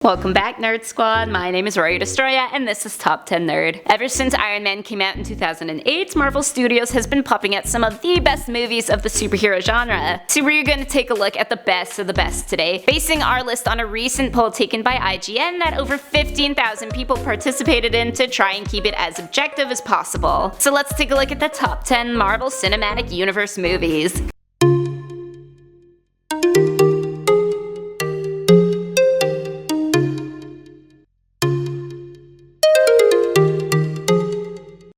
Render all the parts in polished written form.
Welcome back, Nerd Squad. My name is Rory Destroya, and this is Top 10 Nerd. Ever since Iron Man came out in 2008, Marvel Studios has been popping out some of the best movies of the superhero genre. So we're gonna take a look at the best of the best today, basing our list on a recent poll taken by IGN that over 15,000 people participated in to try and keep it as objective as possible. So let's take a look at the top 10 Marvel Cinematic Universe movies.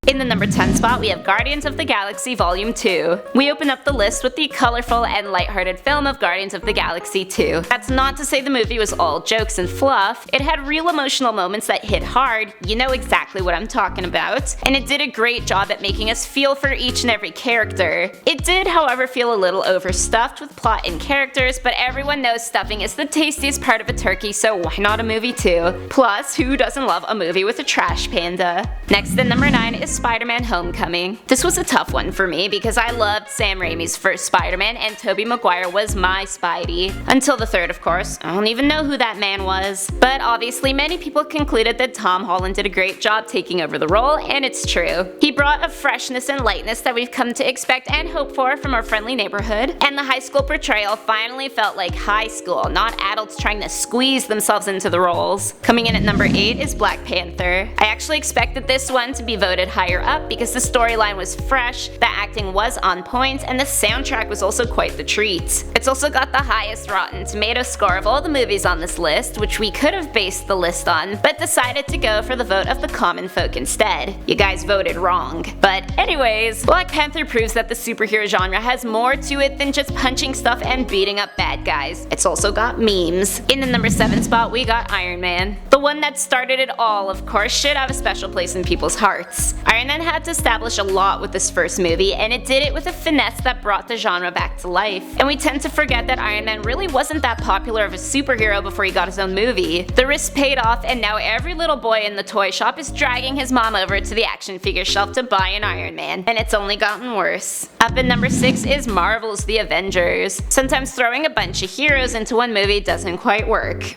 In the number 10 spot, we have Guardians of the Galaxy Volume 2. We open up the list with the colorful and lighthearted film of Guardians of the Galaxy 2. That's not to say the movie was all jokes and fluff. It had real emotional moments that hit hard, you know exactly what I'm talking about, and it did a great job at making us feel for each and every character. It did, however, feel a little overstuffed with plot and characters, but everyone knows stuffing is the tastiest part of a turkey, so why not a movie too? Plus, who doesn't love a movie with a trash panda? Next at number 9 is Spider-Man Homecoming. This was a tough one for me because I loved Sam Raimi's first Spider-Man and Tobey Maguire was my Spidey. Until the third, of course. I don't even know who that man was. But obviously many people concluded that Tom Holland did a great job taking over the role, and it's true. He brought a freshness and lightness that we've come to expect and hope for from our friendly neighborhood, and the high school portrayal finally felt like high school, not adults trying to squeeze themselves into the roles. Coming in at number 8 is Black Panther. I actually expected this one to be voted higher up because the storyline was fresh, the acting was on point, and the soundtrack was also quite the treat. It's also got the highest Rotten Tomatoes score of all the movies on this list, which we could have based the list on, but decided to go for the vote of the common folk instead. You guys voted wrong. But anyways, Black Panther proves that the superhero genre has more to it than just punching stuff and beating up bad guys. It's also got memes. In the number 7 spot, we got Iron Man. The one that started it all, of course, should have a special place in people's hearts. Iron Man had to establish a lot with this first movie, and it did it with a finesse that brought the genre back to life. And we tend to forget that Iron Man really wasn't that popular of a superhero before he got his own movie. The risk paid off, and now every little boy in the toy shop is dragging his mom over to the action figure shelf to buy an Iron Man, and it's only gotten worse. Up in number 6 is Marvel's The Avengers. Sometimes throwing a bunch of heroes into one movie doesn't quite work.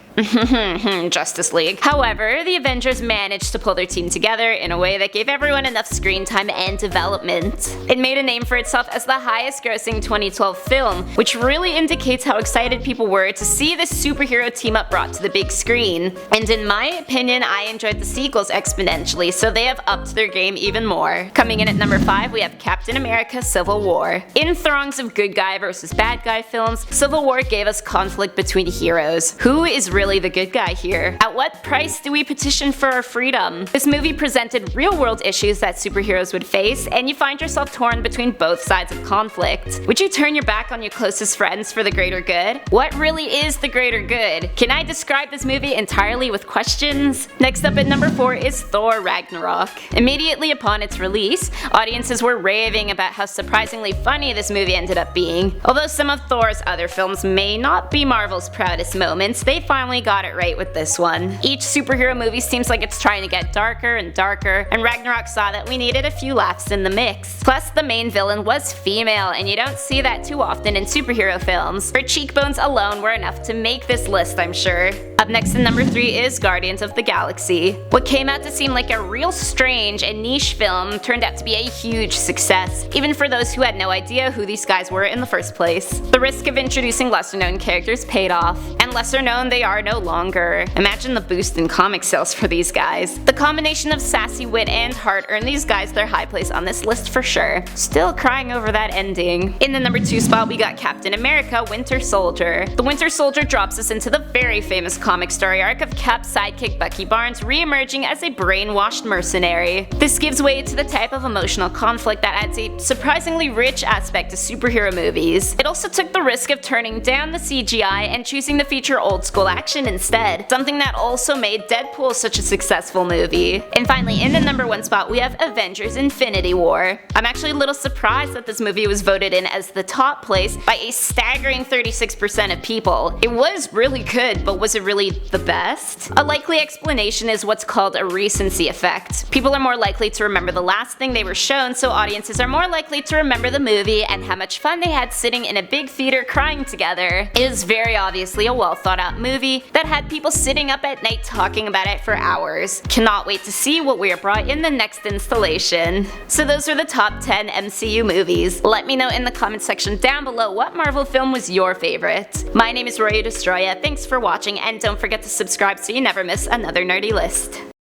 Justice League. However, the Avengers managed to pull their team together in a way that gave everyone enough screen time and development. It made a name for itself as the highest grossing 2012 film, which really indicates how excited people were to see this superhero team up brought to the big screen. And in my opinion, I enjoyed the sequels exponentially, so they have upped their game even more. Coming in at number 5, we have Captain America Civil War. In throngs of good guy versus bad guy films, Civil War gave us conflict between heroes. Who is really the good guy here? At what price do we petition for our freedom? This movie presented real-world issues that superheroes would face, and you find yourself torn between both sides of conflict. Would you turn your back on your closest friends for the greater good? What really is the greater good? Can I describe this movie entirely with questions? Next up at number 4 is Thor Ragnarok. Immediately upon its release, audiences were raving about how surprisingly funny this movie ended up being. Although some of Thor's other films may not be Marvel's proudest moments, they finally got it right with this one. Each superhero movie seems like it's trying to get darker and darker, and Ragnarok saw that we needed a few laughs in the mix. Plus, the main villain was female, and you don't see that too often in superhero films. Her cheekbones alone were enough to make this list, I'm sure. Up next in number 3 is Guardians of the Galaxy. What came out to seem like a real strange and niche film turned out to be a huge success, even for those who had no idea who these guys were in the first place. The risk of introducing lesser known characters paid off, and lesser known they are no longer. Imagine the boost in comic sales for these guys. The combination of sassy wit and heart earned these guys their high place on this list for sure. Still crying over that ending. In the number 2 spot, we got Captain America Winter Soldier. The Winter Soldier drops us into the very famous comic story arc of Cap's sidekick Bucky Barnes re-emerging as a brainwashed mercenary. This gives way to the type of emotional conflict that adds a surprisingly rich aspect to superhero movies. It also took the risk of turning down the CGI and choosing to feature old school action instead, something that also made Deadpool such a successful movie. And finally, in the number 1 spot, we have Avengers Infinity War. I'm actually a little surprised that this movie was voted in as the top place by a staggering 36% of people. It was really good, but was it really the best? A likely explanation is what's called a recency effect. People are more likely to remember the last thing they were shown, so audiences are more likely to remember the movie and how much fun they had sitting in a big theater crying together. It is very obviously a well thought out movie, that had people sitting up at night talking about it for hours. Cannot wait to see what we are brought in the next installation. So those are the top 10 MCU movies. Let me know in the comment section down below what Marvel film was your favorite. My name is Roya Destroya, thanks for watching, and don't forget to subscribe so you never miss another nerdy list.